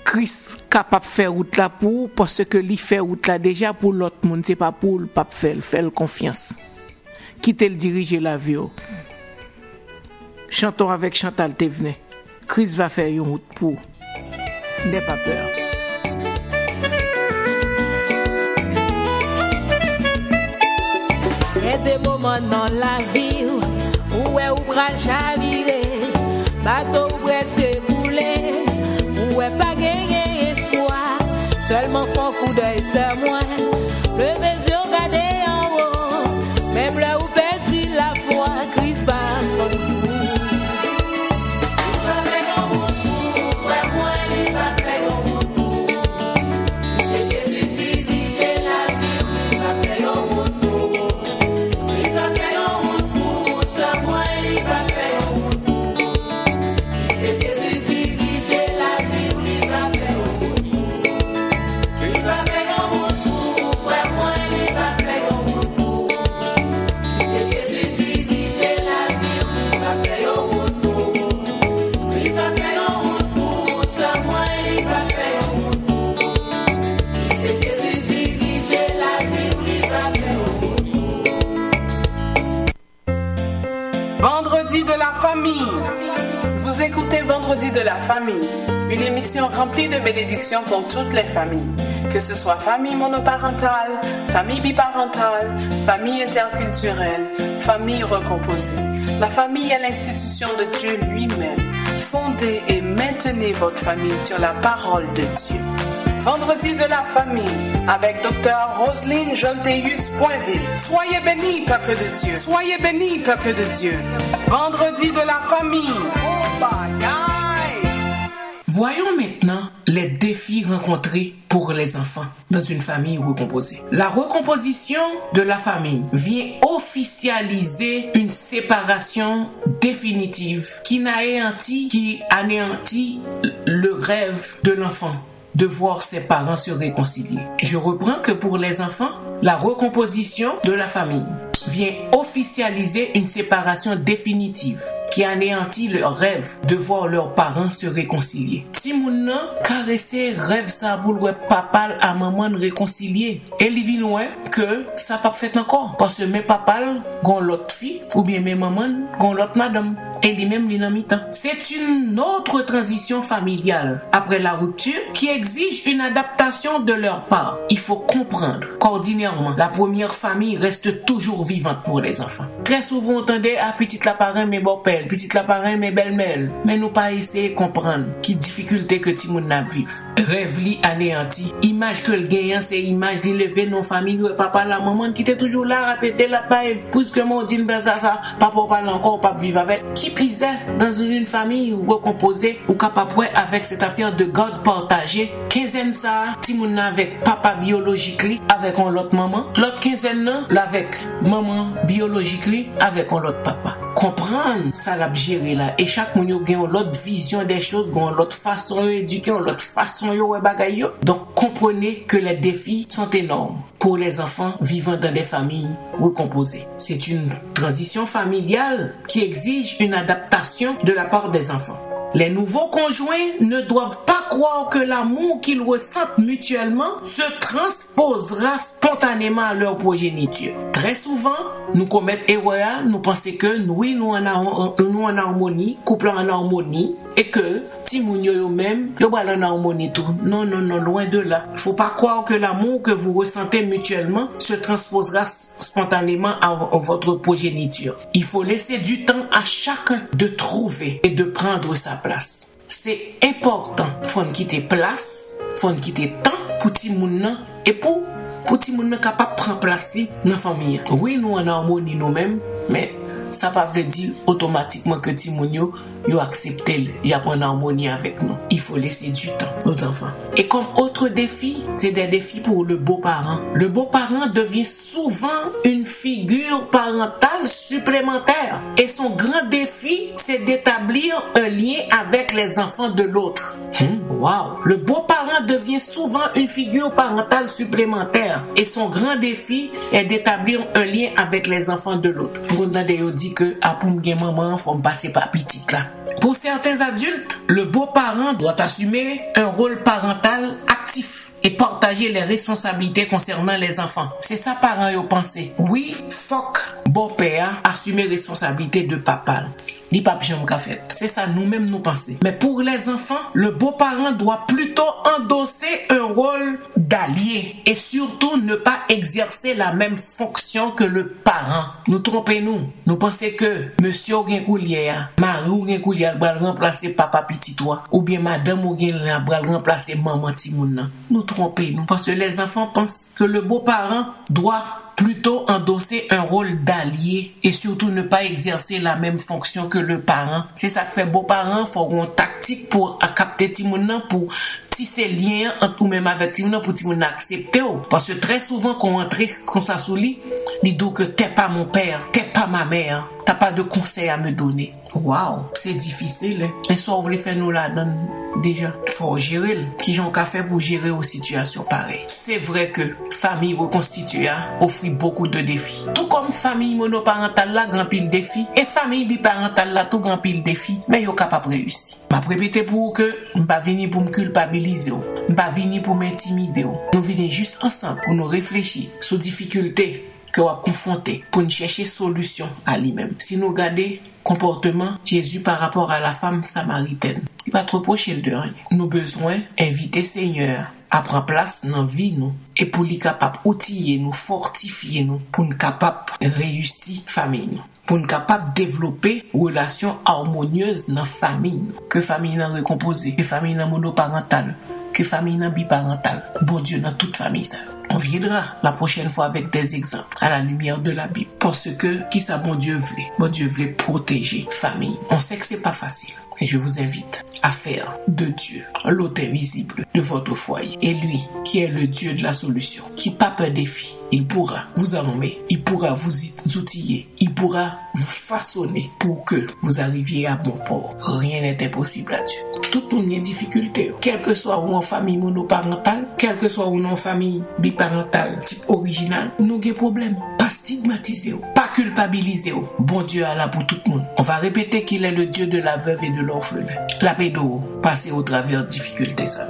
Christ capable de faire route là pour, parce que lui fait route là déjà pour l'autre monde, c'est pas pour le pape faire confiance. Quittez le diriger la vie. Chantons avec Chantal Thévenet. Christ va faire une route pour. N'aie pas peur. Il y a des moments dans la vie où est bras chaviré, bateau presque coulé, où est pas gagné espoir, seulement font coup d'œil sur moi, le mesure regardé en haut, même là où perdu la foi, Christ va en nous. Vendredi de la famille. Vous écoutez Vendredi de la famille, une émission remplie de bénédictions pour toutes les familles. Que ce soit famille monoparentale, famille biparentale, famille interculturelle, famille recomposée. La famille est l'institution de Dieu lui-même. Fondez et maintenez votre famille sur la parole de Dieu. Vendredi de la famille avec Dr. Roselyne Jolteus-Poinville. Soyez bénis, peuple de Dieu. Soyez bénis, peuple de Dieu. Vendredi de la famille. Oh bagaille! Voyons maintenant les défis rencontrés pour les enfants dans une famille recomposée. La recomposition de la famille vient officialiser une séparation définitive qui anéantit le rêve de l'enfant de voir ses parents se réconcilier. Je reprends que pour les enfants, la recomposition de la famille vient officialiser une séparation définitive qui anéantit leur rêve de voir leurs parents se réconcilier. Si moun caresser rêve ça pour le papa à maman réconcilier, et il vient loin que ça pas fait encore parce que mes papas gon l'autre fille ou bien mes mamans gon l'autre madame et lui même li nan mi-temps. C'est une autre transition familiale après la rupture qui exige une adaptation de leur part. Il faut comprendre qu'ordinairement la première famille reste toujours vivante pour les enfants. Très souvent on entendait à petite la parent mes beau-père, petite la parent mes belle-mère, mais nous pas essayer comprendre qui difficulté que ti moun n'a vivre. Rêve li anéanti, image que le gagnant c'est image li lever nos familles papa la maman qui était toujours là répéter la paix puisque mon dit ça papa parle encore pas vivre avec qui épisode dans une famille recomposée ou capable avec cette affaire de garde partagée. Quinzaine ça, ti moun avec papa biologique li avec un l'autre maman. L'autre quinzaine là avec maman biologique li avec un l'autre papa. Comprendre ça l'a gérer là et chaque moun yo gen l'autre vision des choses, gon l'autre façon d'éduquer, l'autre façon yo bagay yo. Donc comprenez que les défis sont énormes pour les enfants vivant dans des familles recomposées. C'est une transition familiale qui exige une adaptation de la part des enfants. Les nouveaux conjoints ne doivent pas croire que l'amour qu'ils ressentent mutuellement se transposera spontanément à leur progéniture. Très souvent, nous commettons erreur, nous pensons que nous en harmonie, couple en harmonie, et que si moun yo même, yo bal en harmonie tout. Non, loin de là. Il faut pas croire que l'amour que vous ressentez mutuellement se transposera spontanément à votre progéniture. Il faut laisser du temps à chacun de trouver et de prendre sa place. C'est important. Faut quitter place, faut quitter temps pour ti moun nan et pour ti moun nan capable prendre place dans la famille. Oui, nous en harmonie nous-mêmes, mais ça pas veut dire automatiquement que ti moun yo accepté, y a en harmonie avec nous. Il faut laisser du temps aux enfants. Et comme autre défi, c'est des défis pour le beau-parent. Le beau-parent devient souvent une figure parentale supplémentaire. Et son grand défi, c'est d'établir un lien avec les enfants de l'autre. Wow! Le beau-parent devient souvent une figure parentale supplémentaire. Et son grand défi est d'établir un lien avec les enfants de l'autre. Pour nous dit que, pour maman, faut passer par petite là. Pour certains adultes, le beau-parent doit assumer un rôle parental actif et partager les responsabilités concernant les enfants. C'est ça parents yo pensé. Oui, fuck beau-père assumer responsabilité de papa. Li pap jam ka fait. C'est ça nous-mêmes nous penser. Mais pour les enfants, le beau-parent doit plutôt endosser un rôle d'allié et surtout ne pas exercer la même fonction que le parent. Nous trompons-nous. Nous pensons que monsieur gen koulier, Marie ou gen koulier va remplacer papa petit toi ou bien madame ou gen va remplacer maman ti moun. Nous trompons-nous parce que les enfants pensent que le beau-parent doit plutôt endosser un rôle d'allié et surtout ne pas exercer la même fonction que le parent. C'est ça que fait beau-parent, faut une tactique pour capter Timoun pour tisser lien entre ou même avec Timoun pour Timoun accepter. Parce que très souvent quand on entre comme ça sous lui, il dit que t'es pas mon père, t'es pas ma mère, t'as pas de conseils à me donner. Waouh, c'est difficile. Hein? Mais soit on voulait faire nous la donne déjà. Il faut gérer. Qui j'en qu'a fait pour gérer aux situations pareilles. C'est vrai que famille reconstituée offre beaucoup de défis. Tout comme famille monoparentale là, grand pile défi. Et famille biparentale là, tout grand pile défi. Mais yo capable réussir. M'a répéter pour que m'pas venir pour me culpabiliser. M'pas venir pour m'intimider. Nous venons juste ensemble pour nous réfléchir sur difficultés que on a confronté pour nous chercher solution à lui-même. Si nous regardons comportement Jésus par rapport à la femme samaritaine, il pas trop proche de rien. Nous besoin inviter Seigneur à prendre place dans la vie nous et pour lui capable outiller nous, fortifier nous pour nous capable réussir famille nous, pour nous capable développer relations harmonieuses dans la famille nous. Que famille non recomposée, que famille non monoparentale, que famille non biparentale. Bon Dieu dans toute famille ça. On viendra la prochaine fois avec des exemples à la lumière de la Bible. Parce que, qui ça bon Dieu voulait? Bon Dieu voulait protéger famille. On sait que c'est pas facile. Et je vous invite à faire de Dieu l'autel visible de votre foyer. Et lui, qui est le Dieu de la solution, qui n'a pas peur des défis, il pourra vous armer, il pourra vous outiller, il pourra vous façonner pour que vous arriviez à bon port. Rien n'est impossible à Dieu. Tout le monde a des difficultés. Quel que soit ou en famille monoparentale, quel que soit ou en famille biparentale, type original, nous avons des problèmes. Pas stigmatiser, pas culpabiliser. Bon Dieu est là pour tout le monde. On va répéter qu'il est le Dieu de la veuve et de l'orphelin. La paix d'eau, passer au travers de difficultés ça.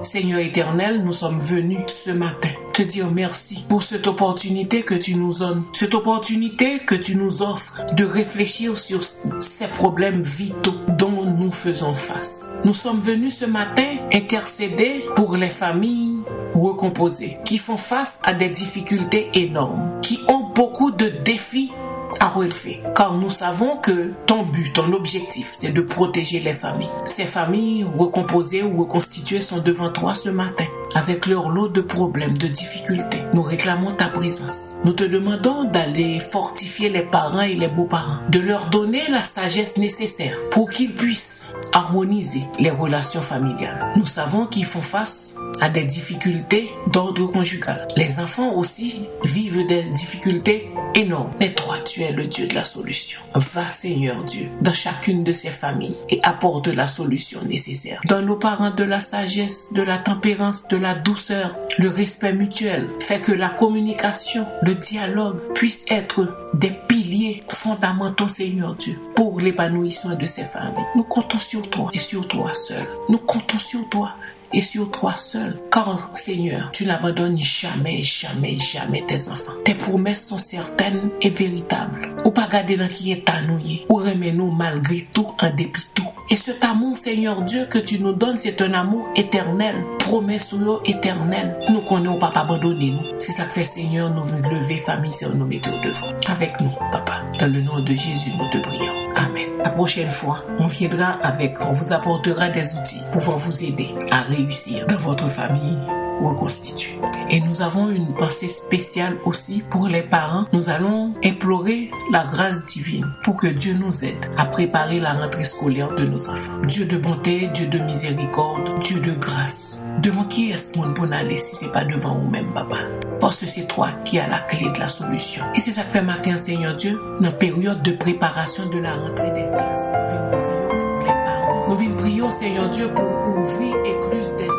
Seigneur éternel, nous sommes venus ce matin te dire merci pour cette opportunité que tu nous donnes, cette opportunité que tu nous offres de réfléchir sur ces problèmes vitaux dont nous faisons face. Nous sommes venus ce matin intercéder pour les familles recomposées qui font face à des difficultés énormes, qui ont beaucoup de défis à relever. Car nous savons que ton but, ton objectif, c'est de protéger les familles. Ces familles recomposées ou reconstituées sont devant toi ce matin. avec leur lot de problèmes, de difficultés. Nous réclamons ta présence. Nous te demandons d'aller fortifier les parents et les beaux-parents, de leur donner la sagesse nécessaire pour qu'ils puissent harmoniser les relations familiales. Nous savons qu'ils font face à des difficultés d'ordre conjugal. Les enfants aussi vivent des difficultés énormes. Mais toi, tu es le Dieu de la solution. Va, Seigneur Dieu, dans chacune de ces familles et apporte la solution nécessaire. Donne aux parents de la sagesse, de la tempérance, de la douceur, le respect mutuel. Fais que la communication, le dialogue puissent être des piliers fondamentaux, Seigneur Dieu, pour l'épanouissement de ces familles. Nous comptons sur toi et sur toi seul. Nous comptons sur toi et sur toi seul. Car, Seigneur, tu n'abandonnes jamais, jamais, jamais tes enfants. Tes promesses sont certaines et véritables. Ou pas garder dans qui est annouillé. Ou remet nous malgré tout, en dépit tout. Et cet amour, Seigneur Dieu, que tu nous donnes, c'est un amour éternel. Promesse éternelle. Nous connaissons pas abandonner nous. C'est ça que fait, Seigneur, nous venons lever famille, c'est nous mettre devant. Avec nous, Papa. Dans le nom de Jésus, nous te prions. Amen. La prochaine fois, on vous apportera des outils pouvant vous aider à réussir dans votre famille reconstituée. Et nous avons une pensée spéciale aussi pour les parents. Nous allons implorer la grâce divine pour que Dieu nous aide à préparer la rentrée scolaire de nos enfants. Dieu de bonté, Dieu de miséricorde, Dieu de grâce. Devant qui est-ce qu'on peut aller si c'est pas devant vous-même, Papa? Parce que c'est toi qui as la clé de la solution. Et c'est ça que fait matin, Seigneur Dieu, dans la période de préparation de la rentrée des classes. Nous prions pour les parents. Nous prions, Seigneur Dieu, pour ouvrir écluses des yeux.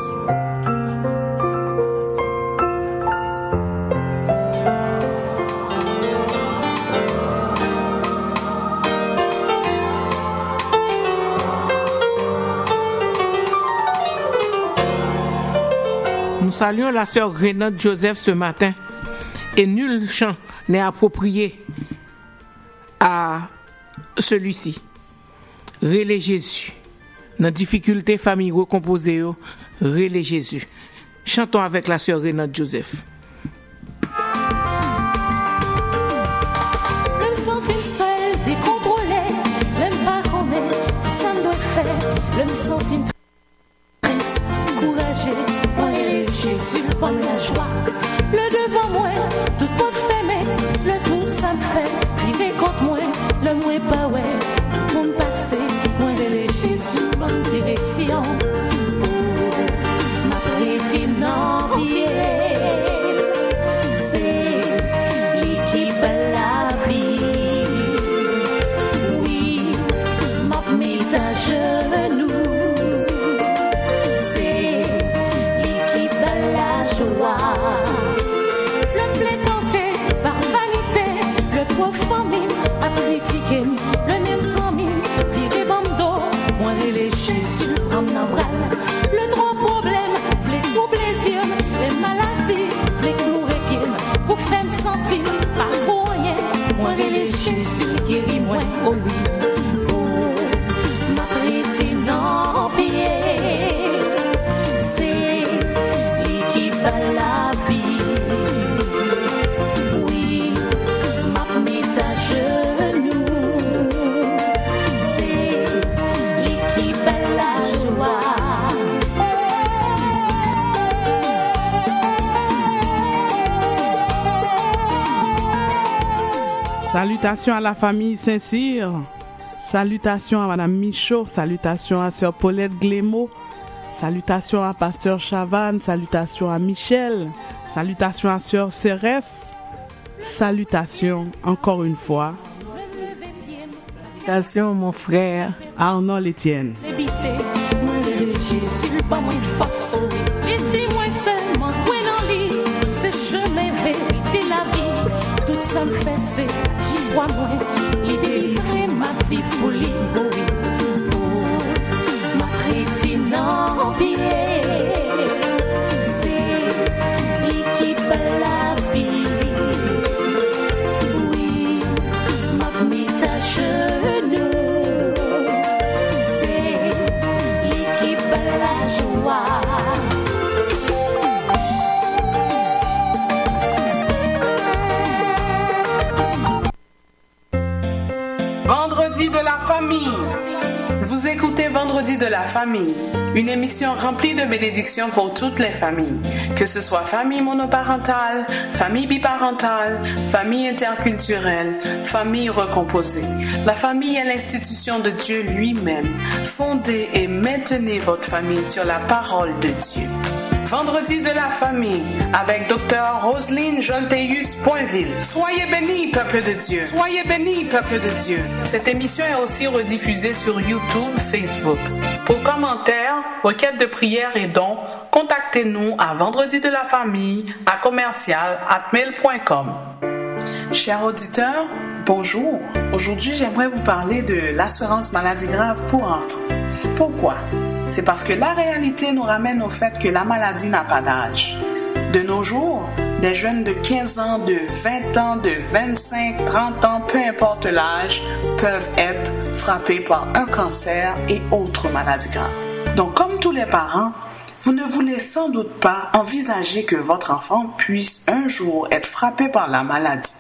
Nous saluons la sœur Renate Joseph ce matin et nul chant n'est approprié à celui-ci. Relais Jésus. Dans difficulté famille recomposée, relais Jésus. Chantons avec la sœur Renate Joseph. Même sentir seul, décontrôlé, même pas connaître ça me doit faire. Même sentir triste, courageux. Jésus, comme la joie, le devant moi, tout pour s'aimer, le tout ça me fait, virer contre moi, le moins pas ouais, tout mon passé, moi les Jésus, bonne direction, ma prétine en pied, c'est l'équipe la vie, oui, ma mise à genoux. Le blé tenté par vanité, le pauvre famille a critiqué, le même sans mine, viré bando, moi les Jésus, prendre la bras, le trop problème, les tout plaisir, les maladies, les courir bien, pour faire me sentir pas pour rien, moi les Jésus, guéris moi, oh oui, oh, ma prétine en pied. La vie, oui, m'a mis à genoux, c'est l'équipe à la joie. Salutations à la famille Saint-Cyr, salutations à Madame Michaud, salutations à Sœur Paulette Glémaud. Salutations à Pasteur Chavannes, salutations à Michel, salutations à Sœur Cérès, salutations encore une fois. Salutations mon frère Arnaud Létienne. Tout ça me fait, c'est j'y vois moins, l'idée ma vie pour libre. Non, c'est l'équipe la vie. Oui, m'a mis à genoux. C'est l'équipe la joie. Vendredi de la famille. Vous écoutez Vendredi de la famille, une émission remplie de bénédictions pour toutes les familles, que ce soit famille monoparentale, famille biparentale, famille interculturelle, famille recomposée. La famille est l'institution de Dieu lui-même. Fondez et maintenez votre famille sur la parole de Dieu. Vendredi de la famille avec Dr. Roselyne Jolteus-Poinville. Soyez bénis, peuple de Dieu. Soyez bénis, peuple de Dieu. Cette émission est aussi rediffusée sur YouTube, Facebook. Pour commentaires, requêtes de prière et dons, contactez-nous à vendredidelaFamille@commercial@mail.com. Chers auditeurs, bonjour. Aujourd'hui, j'aimerais vous parler de l'assurance maladie grave pour enfants. Pourquoi? C'est parce que la réalité nous ramène au fait que la maladie n'a pas d'âge. De nos jours, des jeunes de 15 ans, de 20 ans, de 25, 30 ans, peu importe l'âge, peuvent être frappés par un cancer et autres maladies graves. Donc, comme tous les parents, vous ne voulez sans doute pas envisager que votre enfant puisse un jour être frappé par la maladie.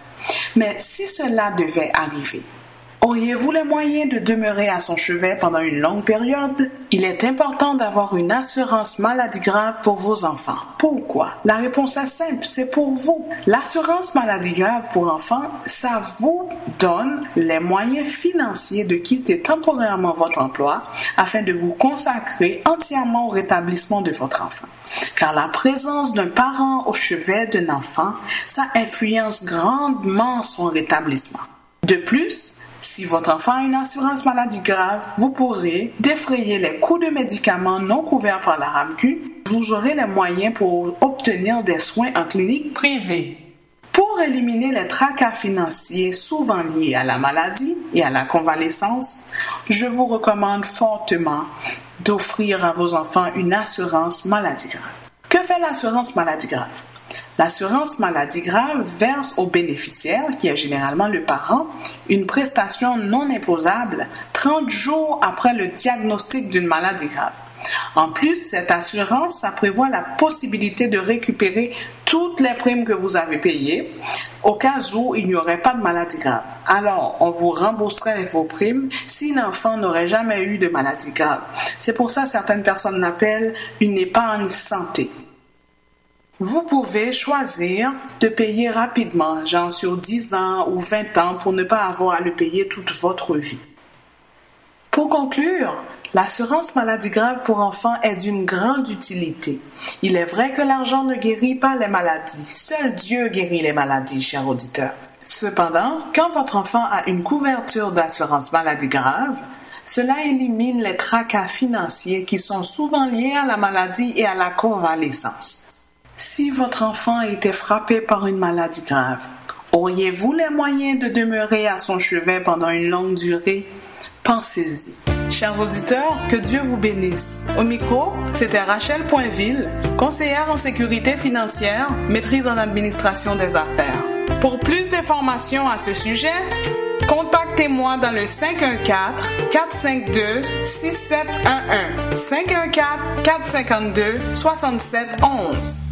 Mais si cela devait arriver, auriez-vous les moyens de demeurer à son chevet pendant une longue période? Il est important d'avoir une assurance maladie grave pour vos enfants. Pourquoi? La réponse est simple, c'est pour vous. L'assurance maladie grave pour enfants, ça vous donne les moyens financiers de quitter temporairement votre emploi afin de vous consacrer entièrement au rétablissement de votre enfant. Car la présence d'un parent au chevet d'un enfant, ça influence grandement son rétablissement. De plus, si votre enfant a une assurance maladie grave, vous pourrez défrayer les coûts de médicaments non couverts par la RAMQ. Vous aurez les moyens pour obtenir des soins en clinique privée. Pour éliminer les tracas financiers souvent liés à la maladie et à la convalescence, je vous recommande fortement d'offrir à vos enfants une assurance maladie grave. Que fait l'assurance maladie grave? L'assurance maladie grave verse au bénéficiaire, qui est généralement le parent, une prestation non imposable 30 jours après le diagnostic d'une maladie grave. En plus, cette assurance, ça prévoit la possibilité de récupérer toutes les primes que vous avez payées au cas où il n'y aurait pas de maladie grave. Alors, on vous rembourserait vos primes si l'enfant n'aurait jamais eu de maladie grave. C'est pour ça que certaines personnes l'appellent une épargne santé. Vous pouvez choisir de payer rapidement, genre sur 10 ans ou 20 ans, pour ne pas avoir à le payer toute votre vie. Pour conclure, l'assurance maladie grave pour enfants est d'une grande utilité. Il est vrai que l'argent ne guérit pas les maladies. Seul Dieu guérit les maladies, chers auditeurs. Cependant, quand votre enfant a une couverture d'assurance maladie grave, cela élimine les tracas financiers qui sont souvent liés à la maladie et à la convalescence. Si votre enfant était frappé par une maladie grave, auriez-vous les moyens de demeurer à son chevet pendant une longue durée? Pensez-y. Chers auditeurs, que Dieu vous bénisse. Au micro, c'était Rachel Poinville, conseillère en sécurité financière, maîtrise en administration des affaires. Pour plus d'informations à ce sujet, contactez-moi dans le 514-452-6711. 514-452-6711.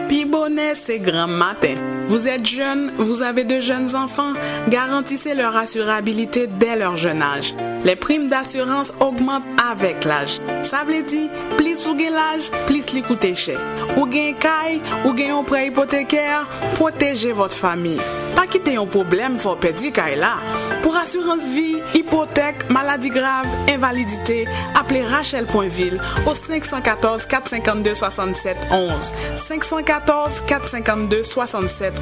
Pibonnet, c'est grand matin. Vous êtes jeune, vous avez de jeunes enfants, garantissez leur assurabilité dès leur jeune âge. Les primes d'assurance augmentent avec l'âge. Ça veut dire, plus vous avez l'âge, plus li coûte cher. Ou gen kay, ou gen un prêt hypothécaire, protégez votre famille. Pas quitter un problème, faut perdre kay là. Pour assurance vie, hypothèque, maladie grave, invalidité, appelez Rachel Poinville au 514-452-6711. 514-452-6711.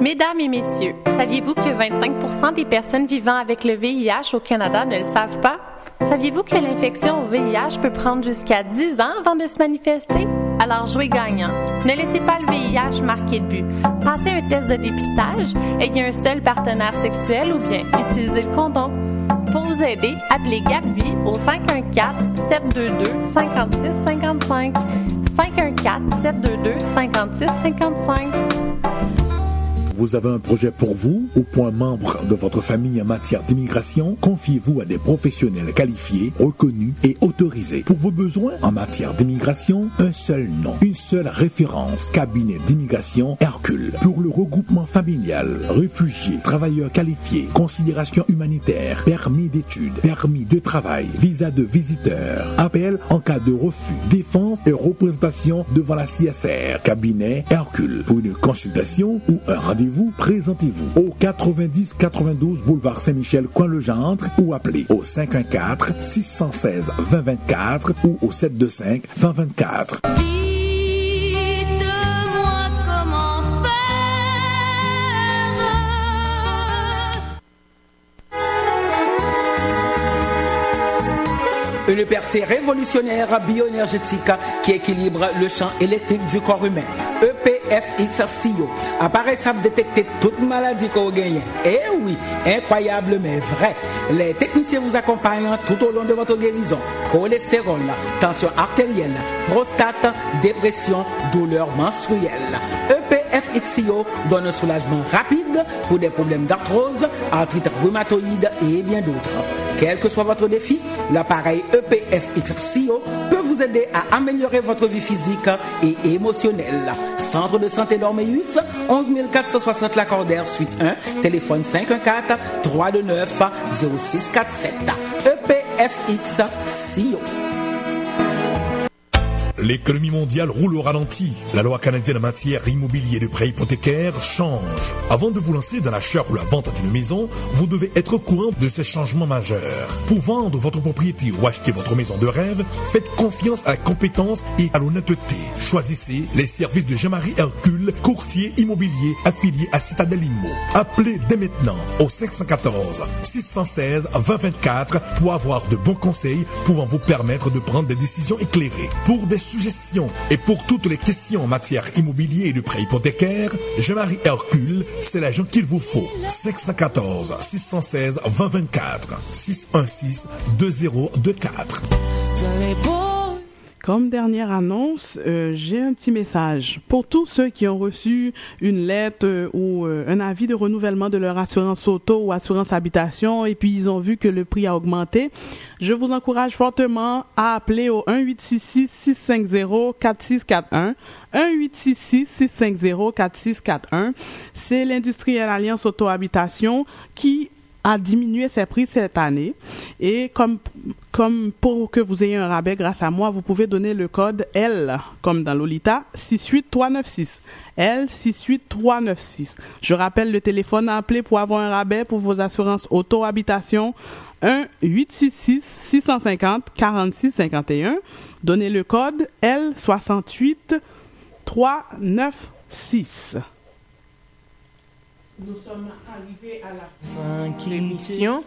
Mesdames et messieurs, saviez-vous que 25% des personnes vivant avec le VIH au Canada ne le savent pas? Saviez-vous que l'infection au VIH peut prendre jusqu'à 10 ans avant de se manifester? Alors jouez gagnant. Ne laissez pas le VIH marquer de but. Passez un test de dépistage, ayez un seul partenaire sexuel ou bien utilisez le condom. Pour vous aider, appelez GapVie au 514-722-5655. 514-722-5655. vous avez un projet pour vous ou pour un membre de votre famille en matière d'immigration, confiez-vous à des professionnels qualifiés, reconnus et autorisés. Pour vos besoins en matière d'immigration, un seul nom, une seule référence. Cabinet d'immigration Hercule. Pour le regroupement familial, réfugiés, travailleurs qualifiés, considération humanitaire, permis d'études, permis de travail, visa de visiteur, appel en cas de refus, défense et représentation devant la CSR. Cabinet Hercule. Pour une consultation ou un rendez-vous, présentez-vous au 90 92 boulevard Saint-Michel, coin Le Gendre, ou appelez au 514 616 2024 ou au 725 2024. Une percée révolutionnaire bioénergétique qui équilibre le champ électrique du corps humain. EPFX-CO. Appareil savent détecter toute maladie qu'on gagne. Eh oui, incroyable mais vrai. Les techniciens vous accompagnent tout au long de votre guérison. Cholestérol, tension artérielle, prostate, dépression, douleurs menstruelles. EPFX-CO donne un soulagement rapide pour des problèmes d'arthrose, arthrite rhumatoïde et bien d'autres. Quel que soit votre défi, l'appareil EPFX-CO peut vous aider à améliorer votre vie physique et émotionnelle. Centre de santé d'Orméus, 11 460 Lacordaire, suite 1, téléphone 514-329-0647. EPFX-CO. L'économie mondiale roule au ralenti. La loi canadienne en matière immobilier et de prêt hypothécaire change. Avant de vous lancer dans l'achat ou la vente d'une maison, vous devez être au courant de ces changements majeurs. Pour vendre votre propriété ou acheter votre maison de rêve, faites confiance à la compétence et à l'honnêteté. Choisissez les services de Jean-Marie Hercule, courtier immobilier affilié à Citadel Immo. Appelez dès maintenant au 514 616 2024 pour avoir de bons conseils pouvant vous permettre de prendre des décisions éclairées. Pour des suggestions et pour toutes les questions en matière immobilier et de prêt hypothécaire, Jean-Marie Hercule, c'est l'agent qu'il vous faut. 514 616 2024 616 2024. Comme dernière annonce, j'ai un petit message pour tous ceux qui ont reçu une lettre ou un avis de renouvellement de leur assurance auto ou assurance habitation et puis ils ont vu que le prix a augmenté. Je vous encourage fortement à appeler au 1-866-650-4641. 1-866-650-4641. C'est l'Industrielle Alliance Auto-Habitation qui a diminué ses prix cette année et comme pour que vous ayez un rabais grâce à moi, vous pouvez donner le code L comme dans Lolita 68396 L 68396. Je rappelle le téléphone à appeler pour avoir un rabais pour vos assurances auto-habitation 1-866-650-4651. Donnez le code L 68396. Nous sommes arrivés à la fin de l'émission,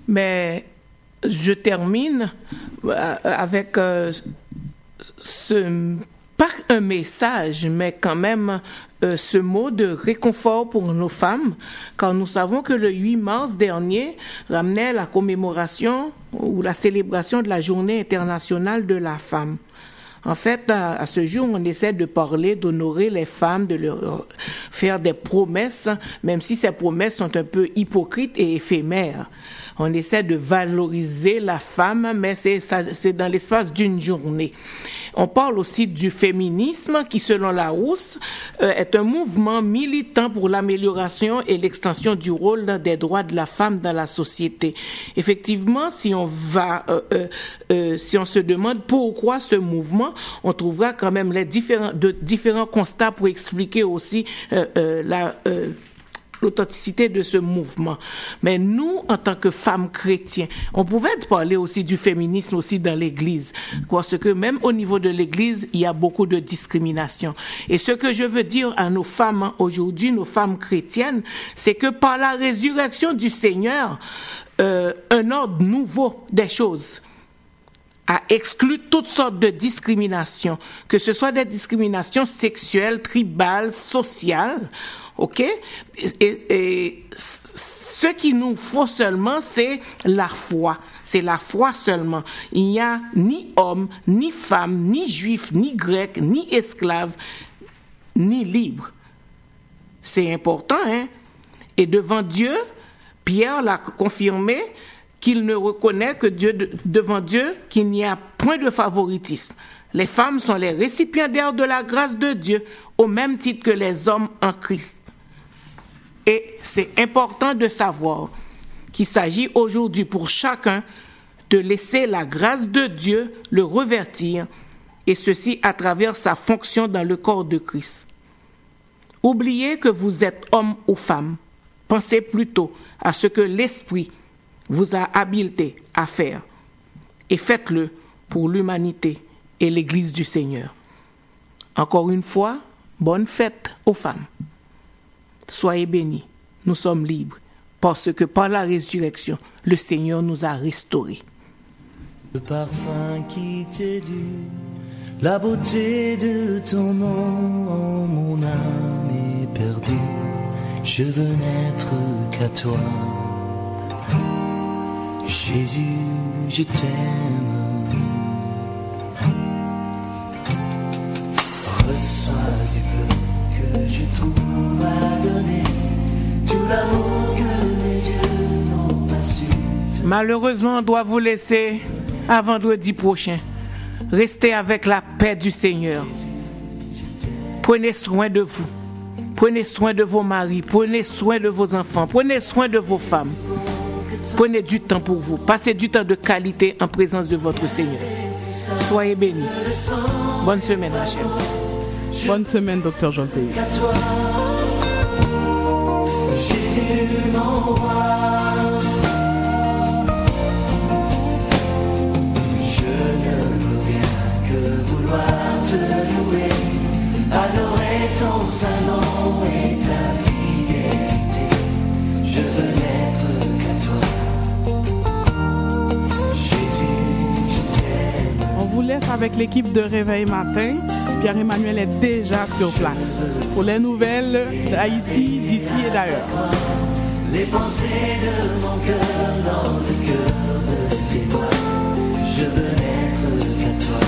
mais je termine avec pas un message, mais quand même ce mot de réconfort pour nos femmes, car nous savons que le 8 mars dernier ramenait la commémoration ou la célébration de la Journée internationale de la femme. En fait, à ce jour, on essaie de parler, d'honorer les femmes, de leur faire des promesses, même si ces promesses sont un peu hypocrites et éphémères. On essaie de valoriser la femme, mais c'est dans l'espace d'une journée. On parle aussi du féminisme qui, selon Larousse, est un mouvement militant pour l'amélioration et l'extension du rôle des droits de la femme dans la société. Effectivement, si on se demande pourquoi ce mouvement, on trouvera quand même différents constats pour expliquer aussi l'authenticité de ce mouvement. Mais nous, en tant que femmes chrétiennes, on pouvait parler aussi du féminisme aussi dans l'Église, parce que même au niveau de l'Église, il y a beaucoup de discrimination. Et ce que je veux dire à nos femmes aujourd'hui, nos femmes chrétiennes, c'est que par la résurrection du Seigneur, un ordre nouveau des choses a exclu toutes sortes de discriminations, que ce soit des discriminations sexuelles, tribales, sociales, ok? Et ce qu'il nous faut seulement, c'est la foi. C'est la foi seulement. Il n'y a ni homme, ni femme, ni juif, ni grec, ni esclave, ni libre. C'est important, hein? Et devant Dieu, Pierre l'a confirmé qu'il ne reconnaît que devant Dieu qu'il n'y a point de favoritisme. Les femmes sont les récipiendaires de la grâce de Dieu au même titre que les hommes en Christ. Et c'est important de savoir qu'il s'agit aujourd'hui pour chacun de laisser la grâce de Dieu le revêtir, et ceci à travers sa fonction dans le corps de Christ. Oubliez que vous êtes homme ou femme. Pensez plutôt à ce que l'Esprit vous a habilité à faire, et faites-le pour l'humanité et l'Église du Seigneur. Encore une fois, bonne fête aux femmes. Soyez bénis, nous sommes libres, parce que par la résurrection, le Seigneur nous a restaurés. Le parfum qui t'est dû, la beauté de ton nom, oh, mon âme est perdue. Je veux n'être qu'à toi. Jésus, je t'aime. Reçois du peu que je trouve à donner, tout l'amour que mes yeux n'ont pas su. Malheureusement, on doit vous laisser à vendredi prochain. Restez avec la paix du Seigneur. Prenez soin de vous. Prenez soin de vos maris. Prenez soin de vos enfants. Prenez soin de vos femmes. Prenez du temps pour vous. Passez du temps de qualité en présence de votre Seigneur. Soyez bénis. Bonne semaine, Rachel. Bonne semaine, Dr. Jolté. Jésus, mon roi. Te louer, adorer ton saint nom et ta fidélité. Je veux n'être qu'à toi. Jésus, je t'aime. On vous laisse avec l'équipe de Réveil Matin. Pierre-Emmanuel est déjà sur place pour les nouvelles d'Haïti, d'ici et d'ailleurs. Les pensées de mon cœur dans le cœur de tes voix. Je veux n'être qu'à toi.